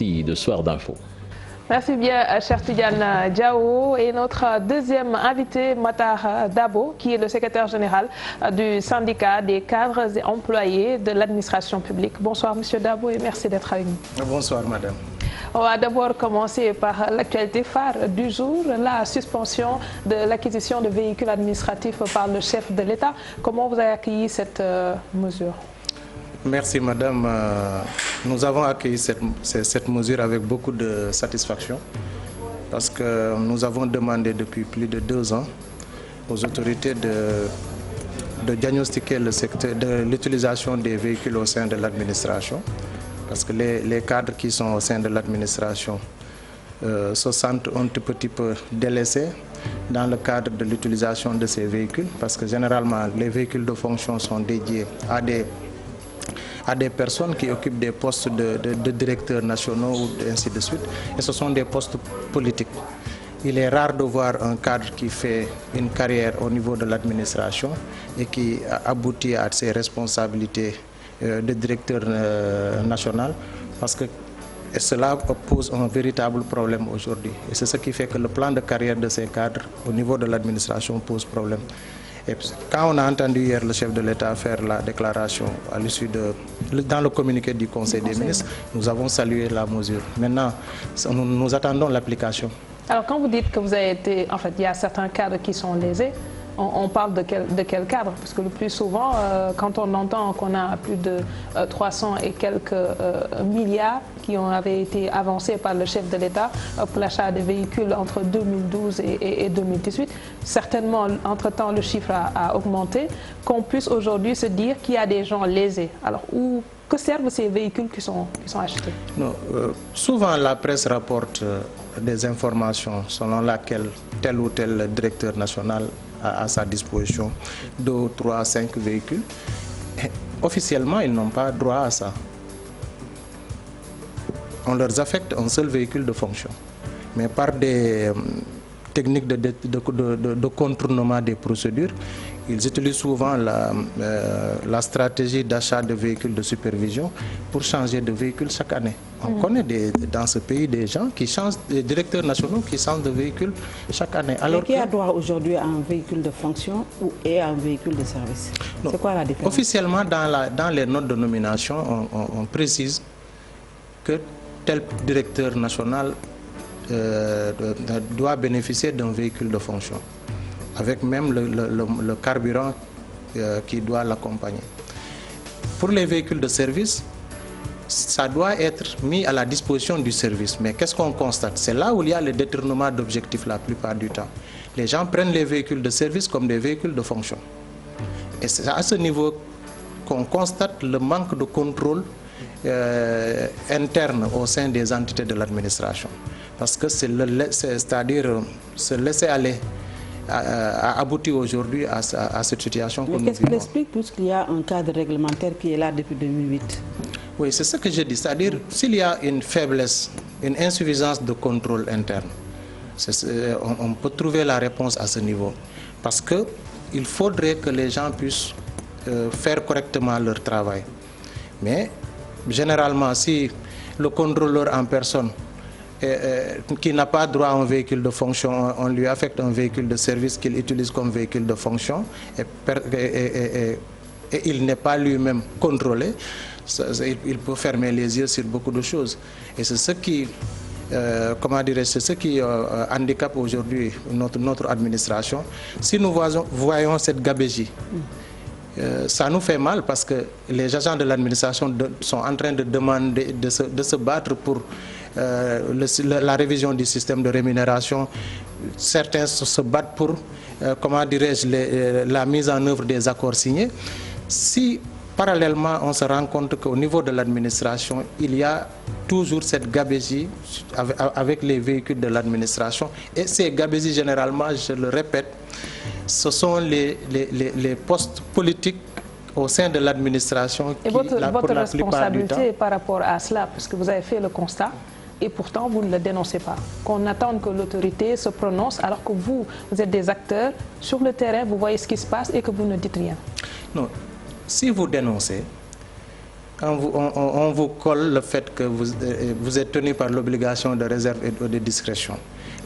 De Soir d'Info. Merci bien, cher Tidiane Diao. Et notre deuxième invité, Matar Dabo, qui est le secrétaire général du syndicat des cadres et employés de l'administration publique. Bonsoir, monsieur Dabo, et merci d'être avec nous. Bonsoir, madame. On va d'abord commencer par l'actualité phare du jour, la suspension de l'acquisition de véhicules administratifs par le chef de l'État. Comment vous avez accueilli cette mesure? Merci, madame. Nous avons accueilli cette mesure avec beaucoup de satisfaction parce que nous avons demandé depuis plus de 2 ans aux autorités de diagnostiquer le secteur de l'utilisation des véhicules au sein de l'administration parce que les cadres qui sont au sein de l'administration se sentent un petit peu délaissés dans le cadre de l'utilisation de ces véhicules parce que généralement les véhicules de fonction sont dédiés à des personnes qui occupent des postes de directeurs nationaux ou ainsi de suite, et ce sont des postes politiques. Il est rare de voir un cadre qui fait une carrière au niveau de l'administration et qui aboutit à ses responsabilités de directeur national, parce que cela pose un véritable problème aujourd'hui. Et c'est ce qui fait que le plan de carrière de ces cadres au niveau de l'administration pose problème. Et quand on a entendu hier le chef de l'État faire la déclaration à l'issue dans le communiqué du Conseil des ministres, nous avons salué la mesure. Maintenant, nous attendons l'application. Alors, quand vous dites que vous avez été, en fait, il y a certains cadres qui sont lésés, on parle de quel cadre? Parce que le plus souvent, quand on entend qu'on a plus de 300 et quelques milliards qui avaient été avancés par le chef de l'État pour l'achat des véhicules entre 2012 et 2018, certainement, entre-temps, le chiffre a augmenté, qu'on puisse aujourd'hui se dire qu'il y a des gens lésés. Alors, que servent ces véhicules qui sont achetés? Non, souvent, la presse rapporte des informations selon laquelle tel ou tel directeur national a à sa disposition 2, 3, 5 véhicules. Et officiellement, ils n'ont pas droit à ça. On leur affecte un seul véhicule de fonction. Mais par des techniques de contournement des procédures, ils utilisent souvent la stratégie d'achat de véhicules de supervision pour changer de véhicule chaque année. On connaît dans ce pays des gens qui changent, des directeurs nationaux qui changent de véhicule chaque année. Alors qui a droit aujourd'hui à un véhicule de fonction et à un véhicule de service? C'est quoi la différence? Officiellement, dans les notes de nomination, on précise que tel directeur national doit bénéficier d'un véhicule de fonction, avec même le carburant qui doit l'accompagner. Pour les véhicules de service, ça doit être mis à la disposition du service. Mais qu'est-ce qu'on constate? C'est là où il y a le détournement d'objectifs la plupart du temps. Les gens prennent les véhicules de service comme des véhicules de fonction. Et c'est à ce niveau qu'on constate le manque de contrôle interne au sein des entités de l'administration. Parce que c'est-à-dire se laisser aller a abouti aujourd'hui à cette situation que nous vivons. Qu'est-ce qui l'explique, puisqu'il y a un cadre réglementaire qui est là depuis 2008? Oui, c'est ce que je dis. C'est-à-dire, s'il y a une faiblesse, une insuffisance de contrôle interne, on peut trouver la réponse à ce niveau. Parce qu'il faudrait que les gens puissent faire correctement leur travail. Mais généralement, si le contrôleur en personne qui n'a pas droit à un véhicule de fonction, on lui affecte un véhicule de service qu'il utilise comme véhicule de fonction et il n'est pas lui-même contrôlé, il peut fermer les yeux sur beaucoup de choses. Et c'est ce qui, c'est ce qui handicape aujourd'hui notre administration. Si nous voyons cette gabegie, ça nous fait mal parce que les agents de l'administration sont en train de demander de se battre pour la révision du système de rémunération. Certains se battent pour, la mise en œuvre des accords signés. Si parallèlement on se rend compte qu'au niveau de l'administration, il y a toujours cette gabegie avec les véhicules de l'administration. Et ces gabegies, généralement, je le répète, ce sont les postes politiques au sein de l'administration. Et votre responsabilité par rapport à cela, parce que vous avez fait le constat, et pourtant vous ne le dénoncez pas. Qu'on attende que l'autorité se prononce alors que vous êtes des acteurs sur le terrain, vous voyez ce qui se passe et que vous ne dites rien. Non, si vous dénoncez, on vous colle le fait que vous êtes tenu par l'obligation de réserve et de discrétion.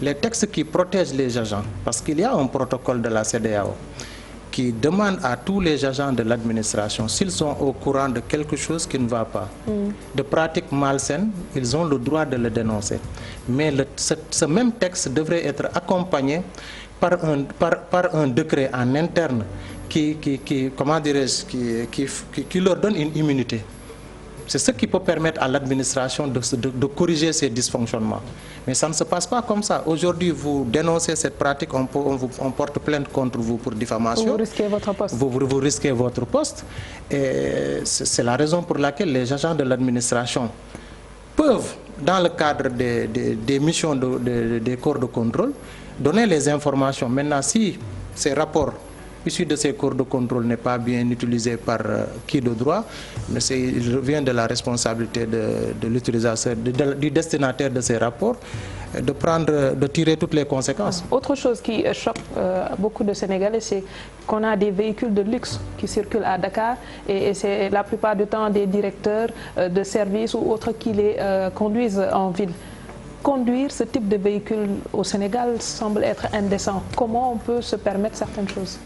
Les textes qui protègent les agents, parce qu'il y a un protocole de la CEDEAO qui demande à tous les agents de l'administration, s'ils sont au courant de quelque chose qui ne va pas, de pratiques malsaines, ils ont le droit de le dénoncer. Mais ce même texte devrait être accompagné par un décret en interne qui leur donne une immunité. C'est ce qui peut permettre à l'administration de corriger ces dysfonctionnements. Mais ça ne se passe pas comme ça. Aujourd'hui, vous dénoncez cette pratique, on porte plainte contre vous pour diffamation. Vous risquez votre poste. Vous risquez votre poste. Et c'est la raison pour laquelle les agents de l'administration peuvent, dans le cadre des missions des corps de contrôle, donner les informations. Maintenant, si ces rapports issu de ces corps de contrôle n'est pas bien utilisé par qui de droit, mais il revient de la responsabilité de l'utilisateur, du destinataire de ces rapports, de tirer toutes les conséquences. Autre chose qui choque beaucoup de Sénégalais, c'est qu'on a des véhicules de luxe qui circulent à Dakar et c'est la plupart du temps des directeurs de services ou autres qui les conduisent en ville. Conduire ce type de véhicule au Sénégal semble être indécent. Comment on peut se permettre certaines choses?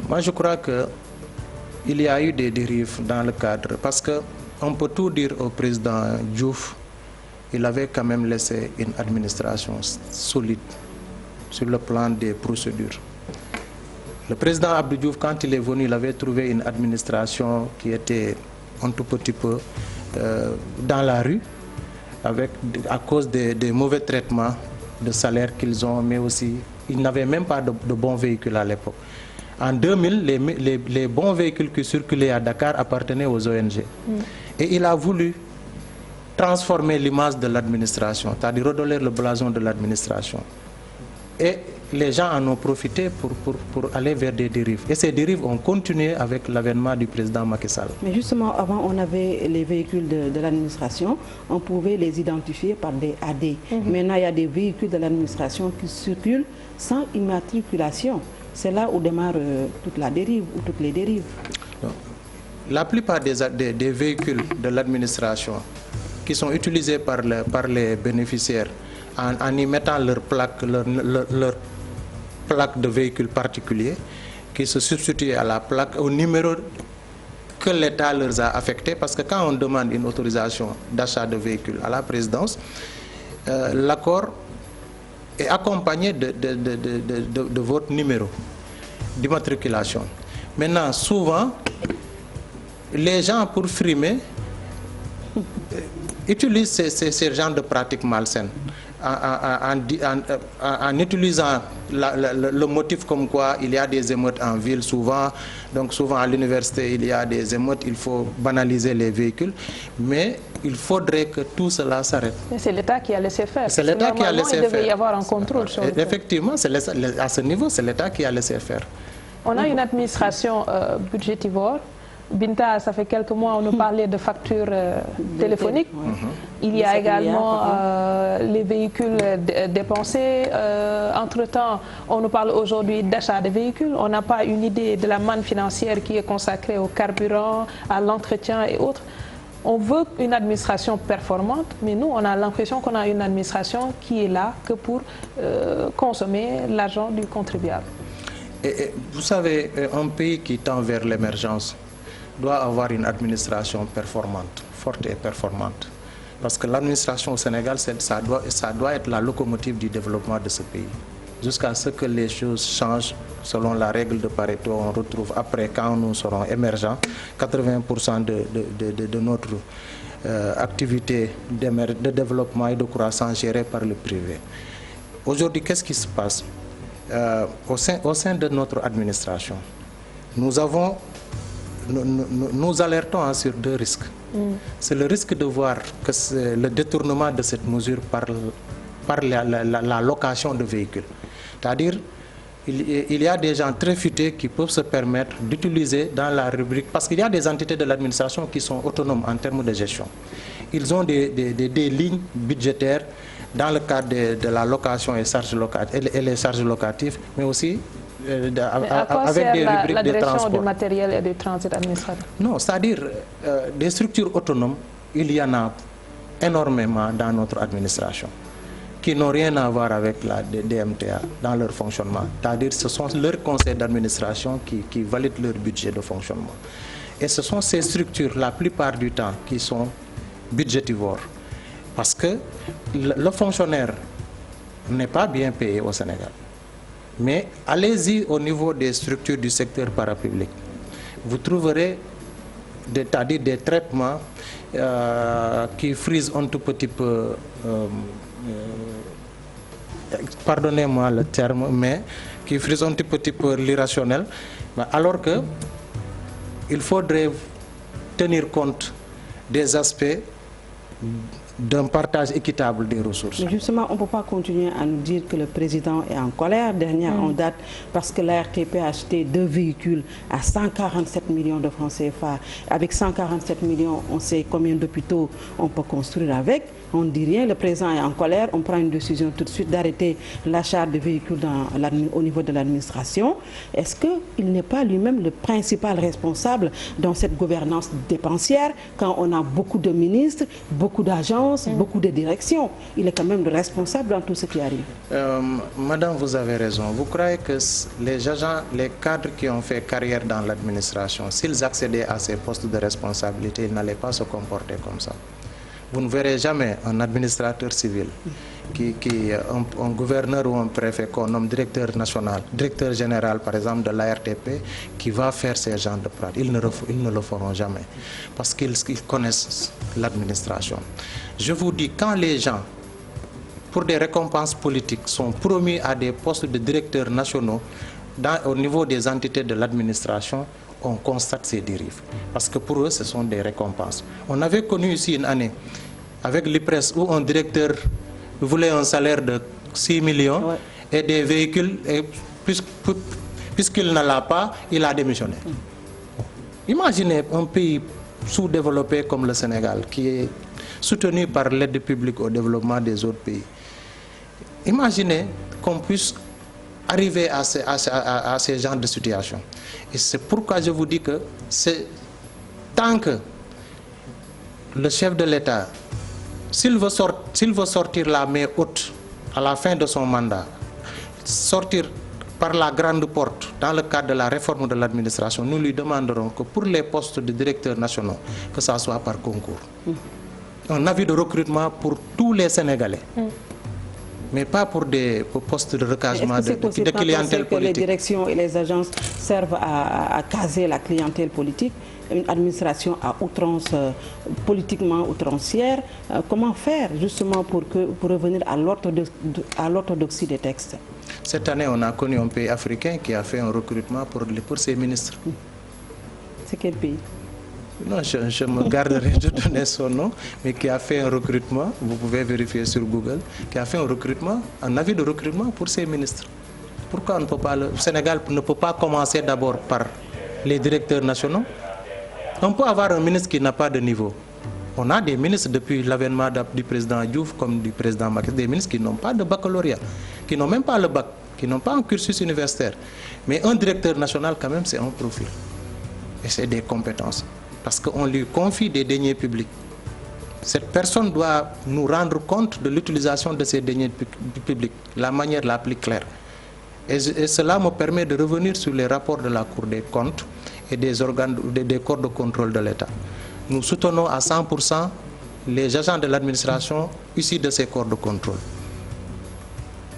Moi, je crois qu'il y a eu des dérives dans le cadre, parce qu'on peut tout dire au président Diouf, il avait quand même laissé une administration solide sur le plan des procédures. Le président Abdou Diouf, quand il est venu, il avait trouvé une administration qui était un tout petit peu dans la rue, à cause des mauvais traitements de salaire qu'ils ont, mais aussi, ils n'avaient même pas de bons véhicules à l'époque. En 2000, les bons véhicules qui circulaient à Dakar appartenaient aux ONG. Et il a voulu transformer l'image de l'administration, c'est-à-dire redorer le blason de l'administration. Et les gens en ont profité pour aller vers des dérives. Et ces dérives ont continué avec l'avènement du président Macky Sall. Mais justement, avant, on avait les véhicules de l'administration, on pouvait les identifier par des AD. Maintenant, il y a des véhicules de l'administration qui circulent sans immatriculation. C'est là où démarre toute la dérive ou toutes les dérives. La plupart des véhicules de l'administration qui sont utilisés par les bénéficiaires en y mettant leur plaque de véhicule particulier, qui se substitue à la plaque, au numéro que l'État leur a affecté, parce que quand on demande une autorisation d'achat de véhicules à la présidence, l'accord est accompagné de votre numéro d'immatriculation. Maintenant, souvent, les gens, pour frimer, utilisent ces genres de pratiques malsaines en utilisant le motif comme quoi il y a des émeutes en ville souvent. Donc souvent à l'université il y a des émeutes, il faut banaliser les véhicules, mais il faudrait que tout cela s'arrête. C'est l'État qui a laissé faire. C'est l'État qui a laissé faire. Il devait y avoir un contrôle sur le Effectivement, à ce niveau, c'est l'État qui a laissé faire. On a une administration budgétivore. Binta, ça fait quelques mois, on nous parlait de factures téléphoniques. Il y a également les véhicules dépensés. Entre-temps, on nous parle aujourd'hui d'achat de véhicules. On n'a pas une idée de la manne financière qui est consacrée au carburant, à l'entretien et autres. On veut une administration performante, mais nous, on a l'impression qu'on a une administration qui est là que pour consommer l'argent du contribuable. Et vous savez, un pays qui tend vers l'émergence doit avoir une administration performante, forte et performante. Parce que l'administration au Sénégal, ça doit être la locomotive du développement de ce pays. Jusqu'à ce que les choses changent selon la règle de Pareto, on retrouve après, quand nous serons émergents, 80% de notre activité de développement et de croissance gérée par le privé. Aujourd'hui, qu'est-ce qui se passe? Au sein de notre administration, nous alertons sur deux risques. C'est le risque de voir que le détournement de cette mesure par la location de véhicules. C'est-à-dire, il y a des gens très futés qui peuvent se permettre d'utiliser dans la rubrique, parce qu'il y a des entités de l'administration qui sont autonomes en termes de gestion. Ils ont des lignes budgétaires dans le cadre de la location et les charges locatives, mais aussi avec des rubriques la de direction transport. du matériel et du transit administratif? Non, c'est-à-dire des structures autonomes, il y en a énormément dans notre administration qui n'ont rien à voir avec la DMTA dans leur fonctionnement. C'est-à-dire ce sont leurs conseils d'administration qui valident leur budget de fonctionnement. Et ce sont ces structures, la plupart du temps, qui sont budgétivores. Parce que le fonctionnaire n'est pas bien payé au Sénégal. Mais allez-y au niveau des structures du secteur parapublic. Vous trouverez c'est-à-dire des traitements qui frisent un tout petit peu, pardonnez-moi le terme, mais qui frisent un tout petit peu l'irrationnel, alors que il faudrait tenir compte des aspects d'un partage équitable des ressources. Mais justement, on ne peut pas continuer à nous dire que le président est en colère. Dernière en date, parce que la RTP a acheté 2 véhicules à 147 millions de francs CFA. Avec 147 millions, on sait combien d'hôpitaux on peut construire avec. On ne dit rien, le président est en colère, on prend une décision tout de suite d'arrêter l'achat de véhicules au niveau de l'administration. Est-ce qu'il n'est pas lui-même le principal responsable dans cette gouvernance dépensière quand on a beaucoup de ministres, beaucoup d'agences, beaucoup de directions? Il est quand même le responsable dans tout ce qui arrive. Madame, vous avez raison. Vous croyez que les agents, les cadres qui ont fait carrière dans l'administration, s'ils accédaient à ces postes de responsabilité, ils n'allaient pas se comporter comme ça? Vous ne verrez jamais un administrateur civil, un gouverneur ou un préfet qu'on nomme directeur national, directeur général par exemple de l'ARTP, qui va faire ces genres de pratiques. Ils ne le feront jamais parce qu'ils connaissent l'administration. Je vous dis, quand les gens, pour des récompenses politiques, sont promis à des postes de directeurs nationaux au niveau des entités de l'administration, on constate ces dérives. Parce que pour eux, ce sont des récompenses. On avait connu ici une année avec l'IPRES où un directeur voulait un salaire de 6 millions et des véhicules, et puisqu'il ne l'a pas, il a démissionné. Imaginez un pays sous-développé comme le Sénégal, qui est soutenu par l'aide publique au développement des autres pays. Imaginez qu'on puisse arriver à ces genres de situations. Et c'est pourquoi je vous dis que tant que le chef de l'État, s'il veut sortir la main haute à la fin de son mandat, sortir par la grande porte dans le cadre de la réforme de l'administration, nous lui demanderons que pour les postes de directeurs nationaux, que ça soit par concours. Un avis de recrutement pour tous les Sénégalais. Mais pas pour des postes de recasement de clientèle politique. Que les directions et les agences servent à caser la clientèle politique, une administration à outrance, politiquement outrancière. Comment faire justement pour revenir à l'orthodoxie des textes? Cette année, on a connu un pays africain qui a fait un recrutement pour ses ministres. C'est quel pays? Non, je me garderai de donner son nom, mais qui a fait un recrutement, vous pouvez vérifier sur Google, qui a fait un recrutement, un avis de recrutement pour ses ministres. Pourquoi le Sénégal ne peut pas commencer d'abord par les directeurs nationaux? On peut avoir un ministre qui n'a pas de niveau. On a des ministres depuis l'avènement du président Diouf comme du président Macky, des ministres qui n'ont pas de baccalauréat, qui n'ont même pas le bac, qui n'ont pas un cursus universitaire. Mais un directeur national, quand même, c'est un profil. Et c'est des compétences. Parce qu'on lui confie des deniers publics. Cette personne doit nous rendre compte de l'utilisation de ces deniers publics, la manière la plus claire. Et cela me permet de revenir sur les rapports de la Cour des comptes et des corps de contrôle de l'État. Nous soutenons à 100% les agents de l'administration issus de ces corps de contrôle.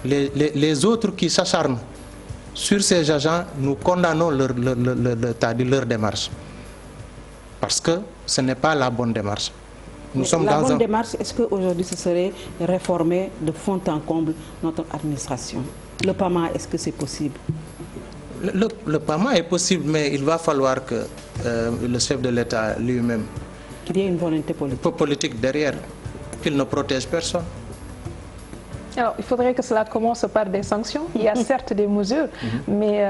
Les autres qui s'acharnent sur ces agents, nous condamnons leur démarche. Parce que ce n'est pas la bonne démarche. La bonne démarche, est-ce qu'aujourd'hui ce serait réformer de fond en comble notre administration? Le PAMA, est-ce que c'est possible? Le PAMA est possible, mais il va falloir que le chef de l'État lui-même... Qu'il y ait une volonté politique derrière, qu'il ne protège personne. Alors, il faudrait que cela commence par des sanctions. Il y a certes des mesures, mais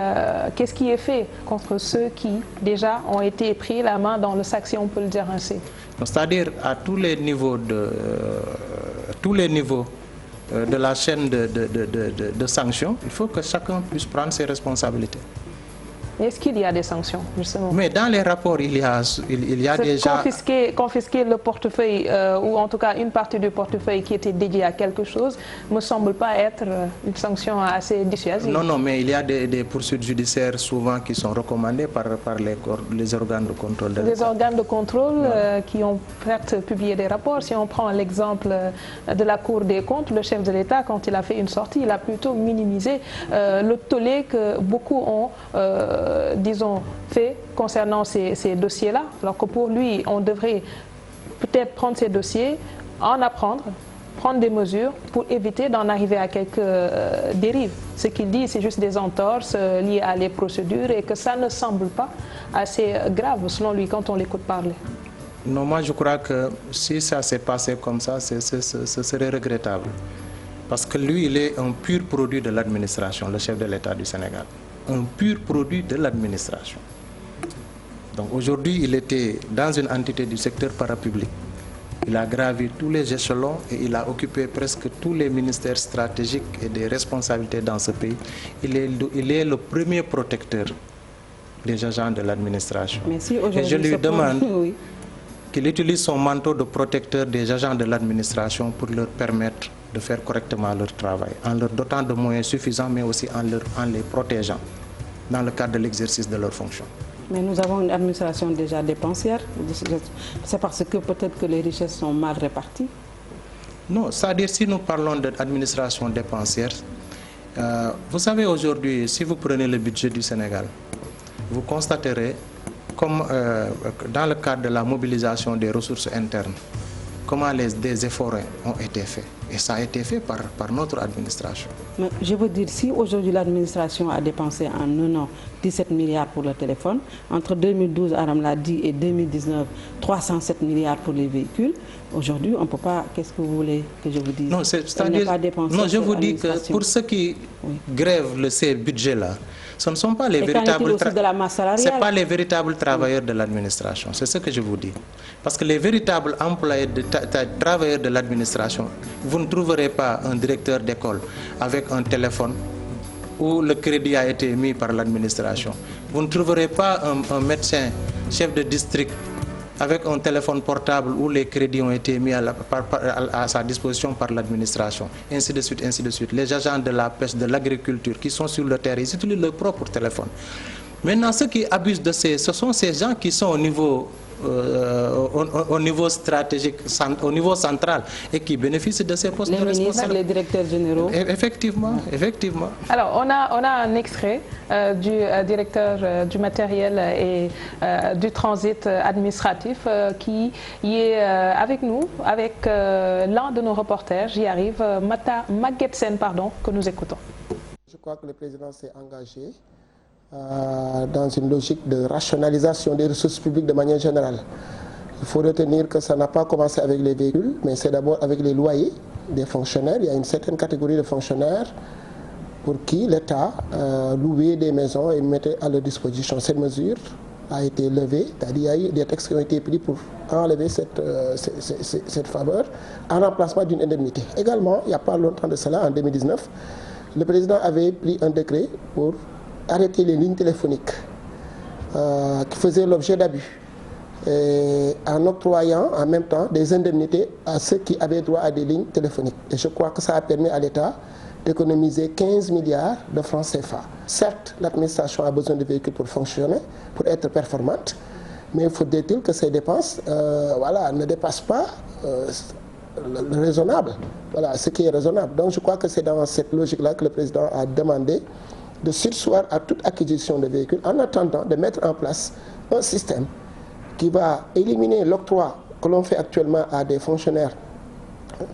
qu'est-ce qui est fait contre ceux qui, déjà, ont été pris la main dans le sac, si on peut le dire ainsi? C'est-à-dire à tous les niveaux de la chaîne de sanctions, il faut que chacun puisse prendre ses responsabilités. Est-ce qu'il y a des sanctions, justement? Mais dans les rapports, il y a déjà... Confisquer le portefeuille, ou en tout cas une partie du portefeuille qui était dédiée à quelque chose, ne me semble pas être une sanction assez dissuasive. Non, non, mais il y a des poursuites judiciaires souvent qui sont recommandées par les organes de contrôle de l'État. Les organes de contrôle qui ont publié des rapports. Si on prend l'exemple de la Cour des comptes, le chef de l'État, quand il a fait une sortie, il a plutôt minimisé le tollé que beaucoup ont... disons, fait concernant ces dossiers-là, alors que pour lui, on devrait peut-être prendre ces dossiers, en apprendre, prendre des mesures pour éviter d'en arriver à quelques dérives. Ce qu'il dit, c'est juste des entorses liées à les procédures et que ça ne semble pas assez grave, selon lui, quand on l'écoute parler. Non, moi je crois que si ça s'est passé comme ça, ce serait regrettable. Parce que lui, il est un pur produit de l'administration, le chef de l'État du Sénégal. Un pur produit de l'administration. Donc aujourd'hui, il était dans une entité du secteur parapublic. Il a gravi tous les échelons et il a occupé presque tous les ministères stratégiques et des responsabilités dans ce pays. Il est le premier protecteur des agents de l'administration. Et je lui demande qu'il utilise son manteau de protecteur des agents de l'administration pour leur permettre de faire correctement leur travail, en leur dotant de moyens suffisants, mais aussi en les protégeant dans le cadre de l'exercice de leurs fonctions. Mais nous avons une administration déjà dépensière. C'est parce que peut-être que les richesses sont mal réparties. Non, c'est-à-dire si nous parlons d'administration dépensière, vous savez aujourd'hui, si vous prenez le budget du Sénégal, vous constaterez comme dans le cadre de la mobilisation des ressources internes, comment des efforts ont été faits. Et ça a été fait par notre administration. Mais je veux dire, si aujourd'hui l'administration a dépensé en un an 17 milliards pour le téléphone, entre 2012, Aram l'a dit, et 2019, 307 milliards pour les véhicules, aujourd'hui, on ne peut pas... Qu'est-ce que vous voulez que je vous dise? Non, non, je vous dis que pour ceux qui grèvent ces budgets-là, ce ne sont pas les véritables travailleurs de l'administration. C'est ce que je vous dis. Parce que les véritables employés, travailleurs de l'administration, vous ne trouverez pas un directeur d'école avec un téléphone où le crédit a été mis par l'administration. Vous ne trouverez pas un médecin, chef de district, avec un téléphone portable où les crédits ont été mis à sa disposition par l'administration, ainsi de suite, ainsi de suite. Les agents de la pêche, de l'agriculture qui sont sur le terrain, ils utilisent leur propre téléphone. Maintenant, ceux qui abusent de ce sont ces gens qui sont au niveau stratégique, au niveau central et qui bénéficient de ces postes de responsabilité. Les directeurs généraux. Effectivement, effectivement. Alors, on a un extrait du directeur du matériel et du transit administratif qui est avec nous, avec l'un de nos reporters, j'y arrive, Maguette Sène, pardon, que nous écoutons. Je crois que le président s'est engagé dans une logique de rationalisation des ressources publiques de manière générale. Il faut retenir que ça n'a pas commencé avec les véhicules, mais c'est d'abord avec les loyers des fonctionnaires. Il y a une certaine catégorie de fonctionnaires pour qui l'État louait des maisons et mettait à leur disposition. Cette mesure a été levée, c'est-à-dire il y a eu des textes qui ont été pris pour enlever cette faveur en remplacement d'une indemnité. Également, il n'y a pas longtemps de cela, en 2019, le président avait pris un décret pour arrêter les lignes téléphoniques qui faisaient l'objet d'abus, en octroyant en même temps des indemnités à ceux qui avaient droit à des lignes téléphoniques. Et je crois que ça a permis à l'État d'économiser 15 milliards de francs CFA. Certes, l'administration a besoin de véhicules pour fonctionner, pour être performante, mais il faudrait-il que ces dépenses ne dépassent pas le raisonnable, ce qui est raisonnable. Donc je crois que c'est dans cette logique-là que le président a demandé de surseoir à toute acquisition de véhicules en attendant de mettre en place un système qui va éliminer l'octroi que l'on fait actuellement à des fonctionnaires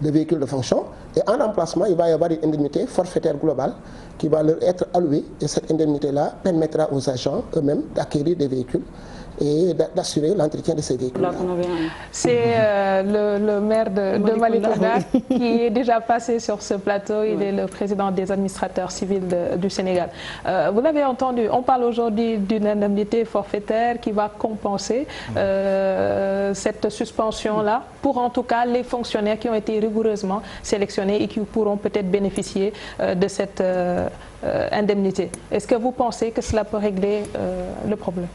de véhicules de fonction, et en remplacement, il va y avoir une indemnité forfaitaire globale qui va leur être allouée, et cette indemnité-là permettra aux agents eux-mêmes d'acquérir des véhicules et d'assurer l'entretien de ces véhicules. C'est le maire de Malicounda qui est déjà passé sur ce plateau. Il est le président des administrateurs civils du Sénégal. Vous l'avez entendu, on parle aujourd'hui d'une indemnité forfaitaire qui va compenser cette suspension-là pour en tout cas les fonctionnaires qui ont été rigoureusement sélectionnés et qui pourront peut-être bénéficier de cette indemnité. Est-ce que vous pensez que cela peut régler le problème?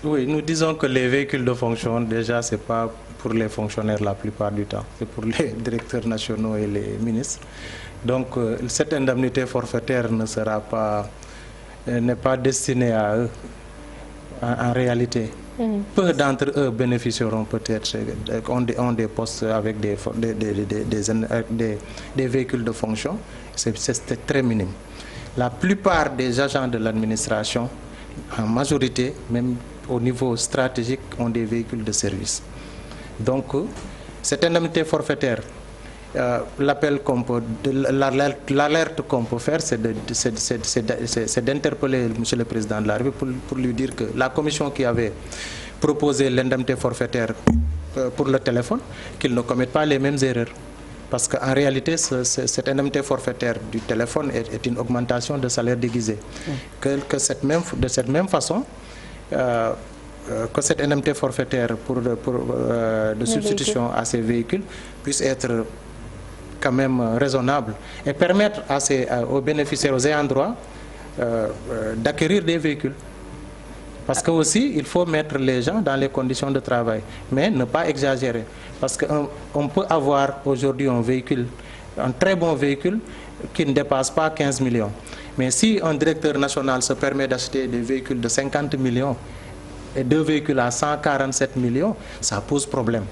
Oui, nous disons que les véhicules de fonction, déjà, ce n'est pas pour les fonctionnaires la plupart du temps. C'est pour les directeurs nationaux et les ministres. Donc, cette indemnité forfaitaire ne sera pas, n'est pas destinée à eux, en réalité. Peu d'entre eux bénéficieront peut-être, ont des postes avec des véhicules de fonction. C'est très minime. La plupart des agents de l'administration, en majorité, même au niveau stratégique, ont des véhicules de service. Donc, cette indemnité forfaitaire, l'alerte qu'on peut faire, c'est d'interpeller M. le Président de la République pour lui dire que la commission qui avait proposé l'indemnité forfaitaire pour le téléphone, qu'il ne commette pas les mêmes erreurs. Parce qu'en réalité, cette indemnité forfaitaire du téléphone est une augmentation de salaire déguisé. De cette même façon, que cette indemnité forfaitaire de substitution à ces véhicules puisse être quand même raisonnable et permettre aux bénéficiaires, aux ayants droit, d'acquérir des véhicules. Parce que aussi, il faut mettre les gens dans les conditions de travail, mais ne pas exagérer. Parce qu'on peut avoir aujourd'hui un véhicule, un très bon véhicule, qui ne dépasse pas 15 millions. Mais si un directeur national se permet d'acheter des véhicules de 50 millions et deux véhicules à 147 millions, ça pose problème.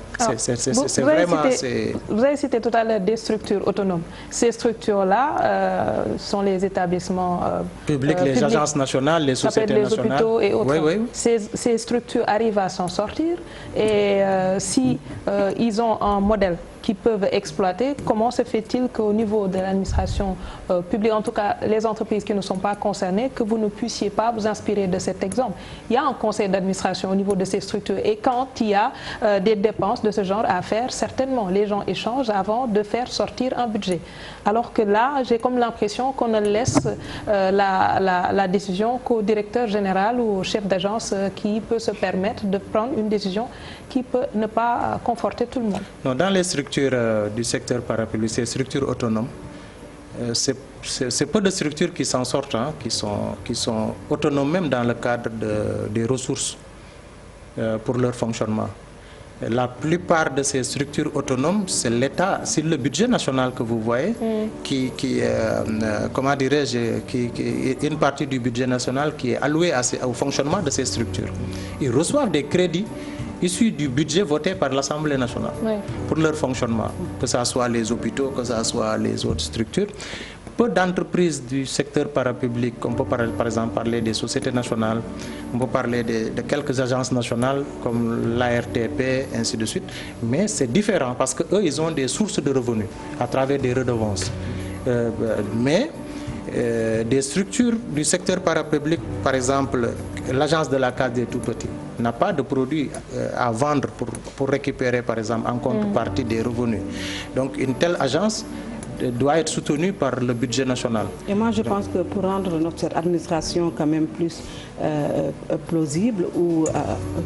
Vous avez cité tout à l'heure des structures autonomes. Ces structures-là sont les établissements publics, les agences nationales, les sociétés nationales. Les hôpitaux et autres. Oui. Ces structures arrivent à s'en sortir et si ils ont un modèle qui peuvent exploiter, comment se fait-il qu'au niveau de l'administration publique, en tout cas les entreprises qui ne sont pas concernées, que vous ne puissiez pas vous inspirer de cet exemple? Il y a un conseil d'administration au niveau de ces structures et quand il y a des dépenses de ce genre à faire, certainement les gens échangent avant de faire sortir un budget. Alors que là, j'ai comme l'impression qu'on ne laisse la décision qu'au directeur général ou au chef d'agence qui peut se permettre de prendre une décision qui peut ne pas conforter tout le monde. Non, dans les structures du secteur parapublic, ces structures autonomes, c'est peu de structures qui s'en sortent, hein, qui sont autonomes même dans le cadre des ressources pour leur fonctionnement. La plupart de ces structures autonomes, c'est l'État, c'est le budget national que vous voyez, comment dirais-je, une partie du budget national qui est allouée au fonctionnement de ces structures. Ils reçoivent des crédits issus du budget voté par l'Assemblée nationale pour leur fonctionnement, que ce soit les hôpitaux, que ce soit les autres structures. Peu d'entreprises du secteur parapublic, on peut par exemple parler des sociétés nationales, on peut parler de quelques agences nationales comme l'ARTP, ainsi de suite, mais c'est différent parce qu'eux, ils ont des sources de revenus à travers des redevances. Des structures du secteur parapublic, par exemple l'agence de la case des tout-petits, n'a pas de produits à vendre pour récupérer par exemple en contrepartie des revenus. Donc une telle agence doit être soutenue par le budget national. Et moi je pense que pour rendre notre administration quand même plus plausible ou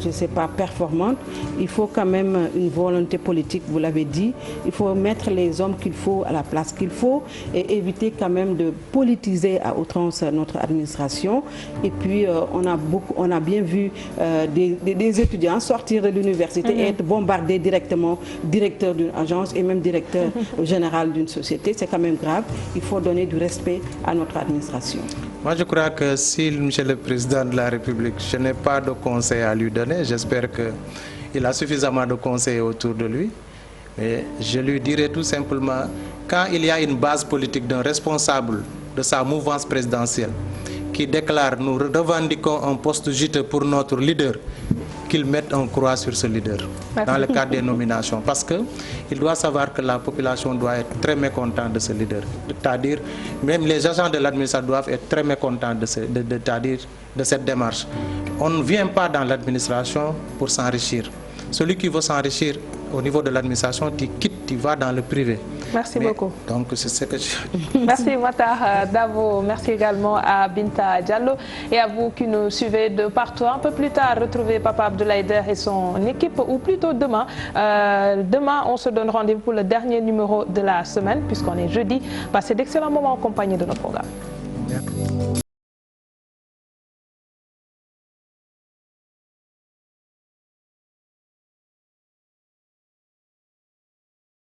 je ne sais pas performante, il faut quand même une volonté politique, vous l'avez dit, il faut mettre les hommes qu'il faut à la place qu'il faut et éviter quand même de politiser à outrance notre administration. Et puis on a bien vu des étudiants sortir de l'université et être bombardés directement, directeur d'une agence et même directeur général d'une société. C'est quand même grave, il faut donner du respect à notre administration. Moi je crois que si Monsieur le Président de la République, je n'ai pas de conseil à lui donner, j'espère qu'il a suffisamment de conseils autour de lui. Mais je lui dirais tout simplement, quand il y a une base politique d'un responsable de sa mouvance présidentielle qui déclare « nous revendiquons un poste juteux pour notre leader », qu'il mette un croix sur ce leader dans le cadre des nominations. Parce qu'il doit savoir que la population doit être très mécontente de ce leader. C'est-à-dire, même les agents de l'administration doivent être très mécontents de cette démarche. On ne vient pas dans l'administration pour s'enrichir. Celui qui veut s'enrichir au niveau de l'administration, tu quittes, tu vas dans le privé. Merci beaucoup. Donc, c'est ce que je... Merci Matar Davo, merci également à Binta Diallo et à vous qui nous suivez de partout. Un peu plus tard, retrouvez Papa Abdoulaye Der et son équipe, ou plutôt demain. Demain, on se donne rendez-vous pour le dernier numéro de la semaine, puisqu'on est jeudi. Passez d'excellents moments en compagnie de nos programmes.